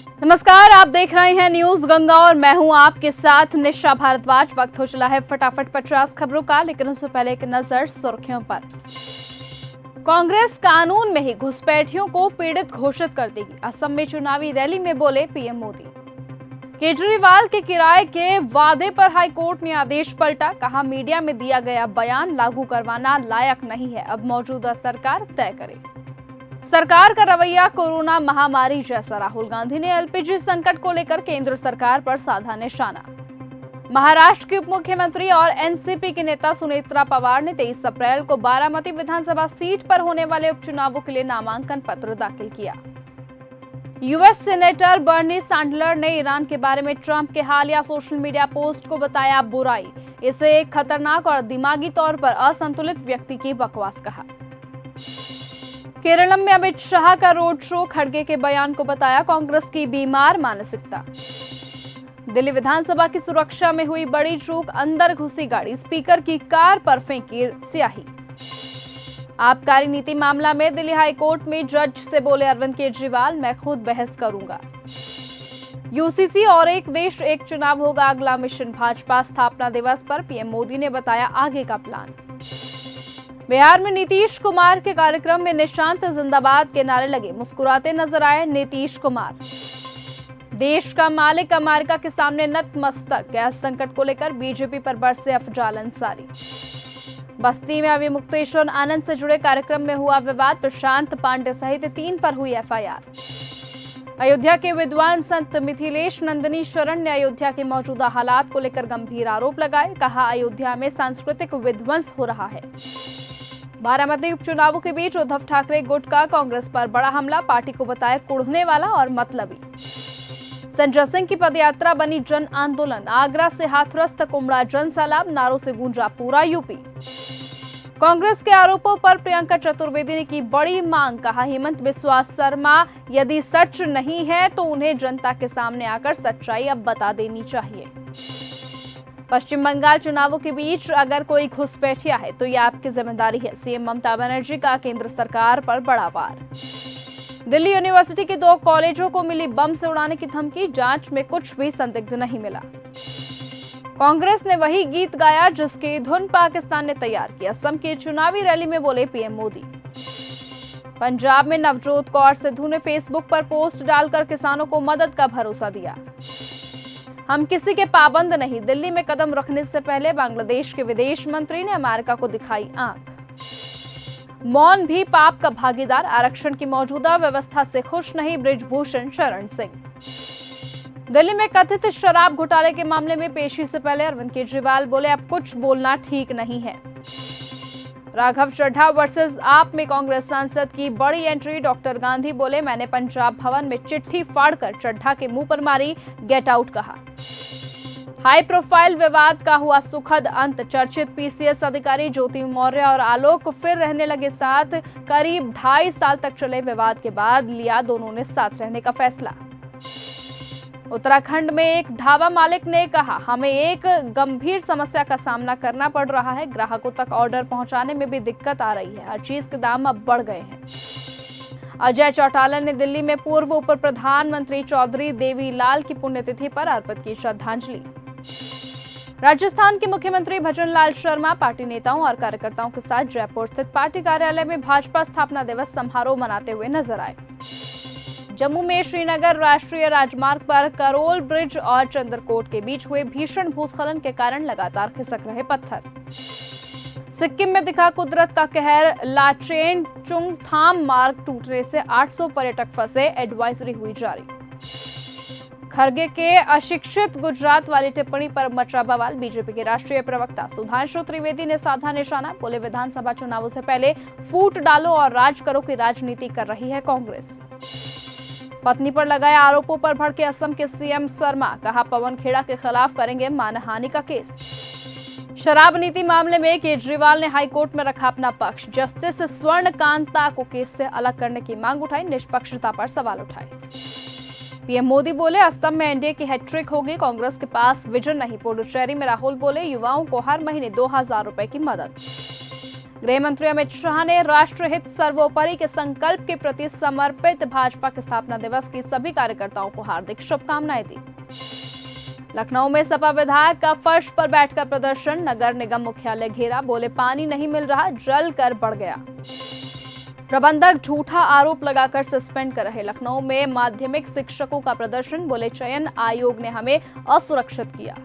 नमस्कार, आप देख रहे हैं न्यूज गंगा और मैं हूं आपके साथ निशा भारद्वाज। वक्त हो चला है फटाफट 50 खबरों का, लेकिन उससे पहले एक नजर सुर्खियों पर। कांग्रेस कानून में ही घुसपैठियों को पीड़ित घोषित कर देगी, असम में चुनावी रैली में बोले पीएम मोदी। केजरीवाल के किराए के वादे पर हाईकोर्ट ने आदेश पलटा, कहा मीडिया में दिया गया बयान लागू करवाना लायक नहीं है, अब मौजूदा सरकार तय करे। सरकार का रवैया कोरोना महामारी जैसा, राहुल गांधी ने एलपीजी संकट को लेकर केंद्र सरकार पर साधा निशाना। महाराष्ट्र की उप मुख्यमंत्री और एनसीपी के नेता सुनेत्रा पवार ने 23 अप्रैल को बारामती विधानसभा सीट पर होने वाले उपचुनावों के लिए नामांकन पत्र दाखिल किया। यूएस सीनेटर बर्नी सैंडलर ने ईरान के बारे में ट्रंप के हालिया सोशल मीडिया पोस्ट को बताया बुराई, इसे एक खतरनाक और दिमागी तौर पर असंतुलित व्यक्ति की बकवास कहा। केरलम में अमित शाह का रोड शो, खड़गे के बयान को बताया कांग्रेस की बीमार मानसिकता। दिल्ली विधानसभा की सुरक्षा में हुई बड़ी चूक, अंदर घुसी गाड़ी, स्पीकर की कार पर फेंकी स्याही। आबकारी नीति मामला में दिल्ली हाईकोर्ट में जज से बोले अरविंद केजरीवाल, मैं खुद बहस करूंगा। यूसीसी और एक देश एक चुनाव होगा अगला मिशन, भाजपा स्थापना दिवस पर पीएम मोदी ने बताया आगे का प्लान। बिहार में नीतीश कुमार के कार्यक्रम में निशांत जिंदाबाद के नारे लगे, मुस्कुराते नजर आए नीतीश कुमार। देश का मालिक अमेरिका के सामने नतमस्तक, गैस संकट को लेकर बीजेपी पर बरसे अफजाल अंसारी। बस्ती में अविमुक्तेश्वर आनंद से जुड़े कार्यक्रम में हुआ विवाद, प्रशांत पांडे सहित 3 पर हुई एफआईआर। अयोध्या के विद्वान संत मिथिलेश नंदिनी शरण ने अयोध्या के मौजूदा हालात को लेकर गंभीर आरोप लगाए, कहा अयोध्या में सांस्कृतिक विध्वंस हो रहा है। बारामती उपचुनावों के बीच उद्धव ठाकरे गुट का कांग्रेस पर बड़ा हमला, पार्टी को बताया कुढ़ने वाला और मतलबी। संजय सिंह की पदयात्रा बनी जन आंदोलन, आगरा से हाथरस तक उमड़ा जन सैलाब, नारों से गूंजा पूरा यूपी। कांग्रेस के आरोपों पर प्रियंका चतुर्वेदी ने की बड़ी मांग, कहा हेमंत बिस्वा शर्मा यदि सच नहीं है तो उन्हें जनता के सामने आकर सच्चाई अब बता देनी चाहिए। पश्चिम बंगाल चुनावों के बीच अगर कोई घुसपैठिया है तो यह आपकी जिम्मेदारी है, सीएम ममता बनर्जी का केंद्र सरकार पर बड़ा वार। दिल्ली यूनिवर्सिटी के 2 कॉलेजों को मिली बम से उड़ाने की धमकी, जांच में कुछ भी संदिग्ध नहीं मिला। कांग्रेस ने वही गीत गाया जिसकी धुन पाकिस्तान ने तैयार की, असम की चुनावी रैली में बोले पीएम मोदी। पंजाब में नवजोत कौर सिद्धू ने फेसबुक पर पोस्ट डालकर किसानों को मदद का भरोसा दिया। हम किसी के पाबंद नहीं, दिल्ली में कदम रखने से पहले बांग्लादेश के विदेश मंत्री ने अमेरिका को दिखाई आंख। मौन भी पाप का भागीदार, आरक्षण की मौजूदा व्यवस्था से खुश नहीं बृजभूषण शरण सिंह। दिल्ली में कथित शराब घोटाले के मामले में पेशी से पहले अरविंद केजरीवाल बोले अब कुछ बोलना ठीक नहीं है। राघव चड्ढा वर्सेस आप में कांग्रेस सांसद की बड़ी एंट्री, डॉक्टर गांधी बोले मैंने पंजाब भवन में चिट्ठी फाड़कर चड्ढा के मुंह पर मारी, गेट आउट कहा। हाई प्रोफाइल विवाद का हुआ सुखद अंत, चर्चित पीसीएस अधिकारी ज्योति मौर्य और आलोक फिर रहने लगे साथ, करीब 2.5 साल तक चले विवाद के बाद लिया दोनों ने साथ रहने का फैसला। उत्तराखंड में एक ढाबा मालिक ने कहा हमें एक गंभीर समस्या का सामना करना पड़ रहा है, ग्राहकों तक ऑर्डर पहुंचाने में भी दिक्कत आ रही है, हर चीज के दाम अब बढ़ गए हैं। अजय चौटाला ने दिल्ली में पूर्व उप प्रधानमंत्री चौधरी देवीलाल की पुण्यतिथि पर अर्पित की श्रद्धांजलि। राजस्थान के मुख्यमंत्री भजनलाल शर्मा पार्टी नेताओं और कार्यकर्ताओं के साथ जयपुर स्थित पार्टी कार्यालय में भाजपा स्थापना दिवस समारोह मनाते हुए नजर आए। जम्मू में श्रीनगर राष्ट्रीय राजमार्ग पर करोल ब्रिज और चंद्रकोट के बीच हुए भीषण भूस्खलन के कारण लगातार खिसक रहे पत्थर। सिक्किम में दिखा कुदरत का कहर, लाचेन चुंगथाम मार्ग टूटने से 800 पर्यटक फंसे, एडवाइजरी हुई जारी। खरगे के अशिक्षित गुजरात वाली टिप्पणी पर मचा बवाल, बीजेपी के राष्ट्रीय प्रवक्ता सुधांशु त्रिवेदी ने साधा निशाना, बोले विधानसभा चुनावों से पहले फूट डालो और राज करो की राजनीति कर रही है कांग्रेस। पत्नी पर लगाए आरोपों पर भड़के असम के सीएम शर्मा, कहा पवन खेड़ा के खिलाफ करेंगे मानहानि का केस। शराब नीति मामले में केजरीवाल ने हाईकोर्ट में रखा अपना पक्ष, जस्टिस स्वर्ण कांता को केस से अलग करने की मांग उठाई, निष्पक्षता पर सवाल उठाए। पीएम मोदी बोले असम में एनडीए की हैट्रिक होगी, कांग्रेस के पास विजन नहीं। पुडुचेरी में राहुल बोले युवाओं को हर महीने 2000 रुपए की मदद। गृह मंत्री अमित शाह ने राष्ट्रहित सर्वोपरि के संकल्प के प्रति समर्पित भाजपा के स्थापना दिवस की सभी कार्यकर्ताओं को हार्दिक शुभकामनाएं दी। लखनऊ में सपा विधायक का फर्श पर बैठकर प्रदर्शन, नगर निगम मुख्यालय घेरा, बोले पानी नहीं मिल रहा, जल कर बढ़ गया। प्रबंधक झूठा आरोप लगाकर सस्पेंड कर रहे। लखनऊ में माध्यमिक शिक्षकों का प्रदर्शन, बोले चयन आयोग ने हमें असुरक्षित किया।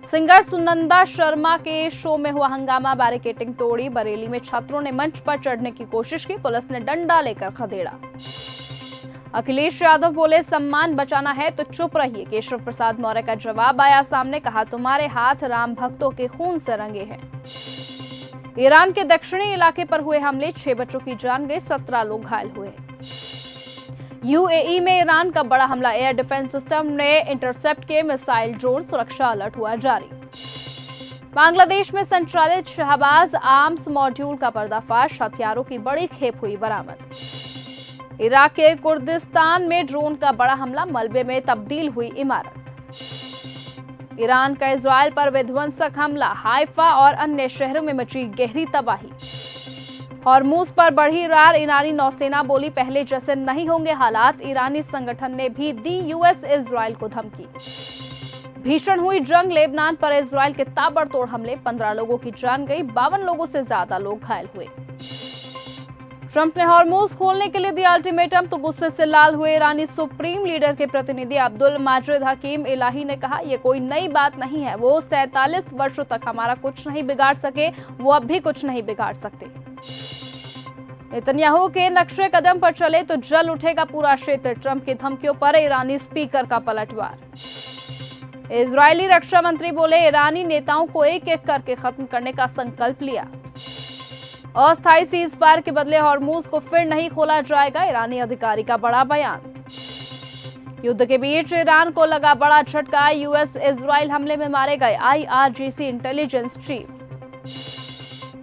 सिंगर सुनंदा शर्मा के शो में हुआ हंगामा, बैरिकेडिंग तोड़ी। बरेली में छात्रों ने मंच पर चढ़ने की कोशिश की, पुलिस ने डंडा लेकर खदेड़ा। अखिलेश यादव बोले सम्मान बचाना है तो चुप रहिए। केशव प्रसाद मौर्य का जवाब आया सामने, कहा तुम्हारे हाथ राम भक्तों के खून से रंगे हैं। ईरान के दक्षिणी इलाके पर हुए हमले, 6 बच्चों की जान गई, 17 लोग घायल हुए। यूएई में ईरान का बड़ा हमला, एयर डिफेंस सिस्टम ने इंटरसेप्ट किए मिसाइल ड्रोन, सुरक्षा अलर्ट हुआ जारी। बांग्लादेश में संचालित शहबाज आर्म्स मॉड्यूल का पर्दाफाश, हथियारों की बड़ी खेप हुई बरामद। इराक के कुर्दिस्तान में ड्रोन का बड़ा हमला, मलबे में तब्दील हुई इमारत। ईरान का इजराइल पर विध्वंसक हमला, हाइफा और अन्य शहरों में मची गहरी तबाही। हॉर्मुज पर बढ़ी रार, ईरानी नौसेना बोली पहले जैसे नहीं होंगे हालात। ईरानी संगठन ने भी दी यूएस इजराइल को धमकी। भीषण हुई जंग, लेबनान पर इजराइल के ताबड़तोड़ हमले, 15 लोगों की जान गई, 52 लोगों से ज्यादा लोग घायल हुए। ट्रंप ने हॉर्मुज खोलने के लिए दिया अल्टीमेटम, तो गुस्से से लाल हुए ईरानी सुप्रीम लीडर के प्रतिनिधि अब्दुल माजिद हकीम इलाही ने कहा यह कोई नई बात नहीं है, वो 47 वर्षों तक हमारा कुछ नहीं बिगाड़ सके, वो अब भी कुछ नहीं बिगाड़ सकते। नेतन्याहू के नक्शे कदम पर चले तो जल उठेगा पूरा क्षेत्र, ट्रंप की धमकियों पर ईरानी स्पीकर का पलटवार। इजरायली रक्षा मंत्री बोले ईरानी नेताओं को एक एक करके खत्म करने का संकल्प लिया। अस्थायी सीजफायर के बदले हॉर्मुज को फिर नहीं खोला जाएगा, ईरानी अधिकारी का बड़ा बयान। युद्ध के बीच ईरान को लगा बड़ा झटका, यूएस इजराइल हमले में मारे गए IRGC intelligence chief.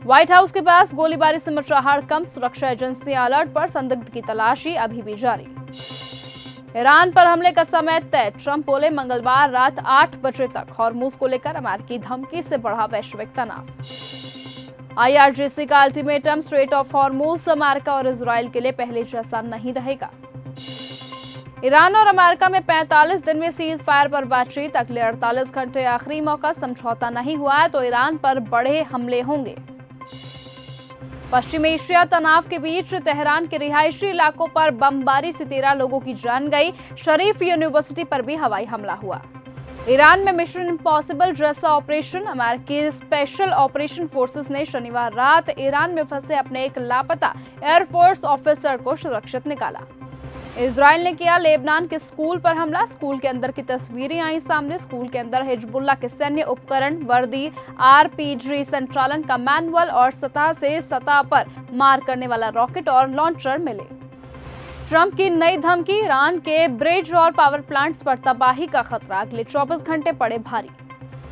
White house के पास गोलीबारी से मचा हड़कंप, सुरक्षा एजेंसी अलर्ट पर, संदिग्ध की तलाशी अभी भी जारी। ईरान पर हमले का समय तय, ट्रंप बोले मंगलवार रात 8 बजे तक। हॉर्मुज को लेकर अमेरिकी धमकी से बढ़ा वैश्विक तनाव। आईआरजीसी का ultimatum, straight of Hormuz America और इजराइल के लिए पहले जैसा नहीं रहेगा। ईरान और अमेरिका में 45 दिन में सीज फायर पर बातचीत, अगले 48 घंटे आखिरी मौका, समझौता नहीं हुआ है तो ईरान पर बड़े हमले होंगे। पश्चिम एशिया तनाव के बीच तेहरान के रिहायशी इलाकों पर बमबारी से 13 लोगों की जान गई, शरीफ यूनिवर्सिटी पर भी हवाई हमला हुआ। ईरान में मिशन इम्पॉसिबल जैसा ऑपरेशन, अमेरिकी स्पेशल ऑपरेशन फोर्सेस ने शनिवार रात ईरान में फंसे अपने एक लापता एयरफोर्स ऑफिसर को सुरक्षित निकाला। इजराइल ने किया लेबनान के स्कूल पर हमला, स्कूल के अंदर की तस्वीरें आई सामने। स्कूल के अंदर हिजबुल्लाह के सैन्य उपकरण, वर्दी, आरपीजी संचालन का मैनुअल और सतह से सतह पर मार करने वाला रॉकेट और लॉन्चर मिले। ट्रंप की नई धमकी, ईरान के ब्रिज और पावर प्लांट्स पर तबाही का खतरा, अगले 24 घंटे पड़े भारी।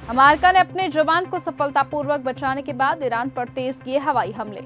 अमेरिका ने अपने जवान को सफलतापूर्वक बचाने के बाद ईरान पर तेज किए हवाई हमले।